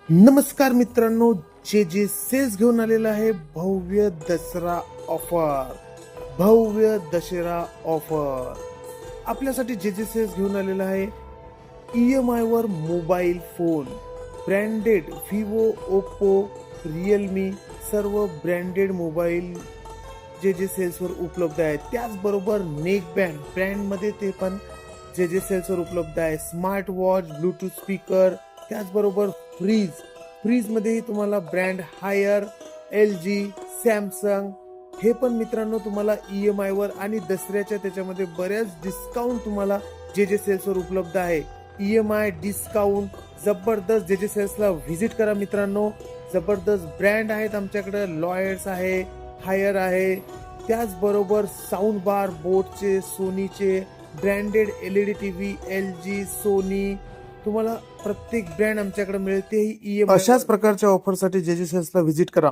नमस्कार मित्रांनो, जे जे सेल्स घेऊन आलेला आहे भव्य दसरा ऑफर. भव्य दसरा ऑफर आपल्यासाठी जे जे सेल्स घेऊन आलेला आहे. EMI वर mobile phone branded Vivo, Oppo, Realme सर्व ब्रँडेड मोबाईल जे जे सेल्सवर उपलब्ध आहे. त्याचबरोबर नेक बँड ब्रँडमध्ये ते पण जे जे सेल्सवर उपलब्ध आहे. स्मार्ट वॉच, ब्लूटूथ स्पीकर, त्याचबरोबर फ्रीजमध्येही तुम्हाला ब्रँड हायर, LG, सॅमसंग हे पण मित्रांनो तुम्हाला EMI वर आणि दसऱ्याच्या त्याच्यामध्ये बऱ्याच डिस्काउंट तुम्हाला जे जे सेल्सवर उपलब्ध आहे. EMI डिस्काउंट जबरदस्त. जे जे सेल्सला व्हिजिट करा मित्रांनो. जबरदस्त ब्रँड आहेत आमच्याकडे. लॉयर्स आहे, हायर आहे, त्याचबरोबर साऊंड बार बोटचे, सोनीचे, branded LED TV, LG, Sony तुम्हाला प्रत्येक ब्रँड आमच्याकडे मिळते. अशाच प्रकारच्या ऑफरसाठी जे जे सेल्सला व्हिजिट करा.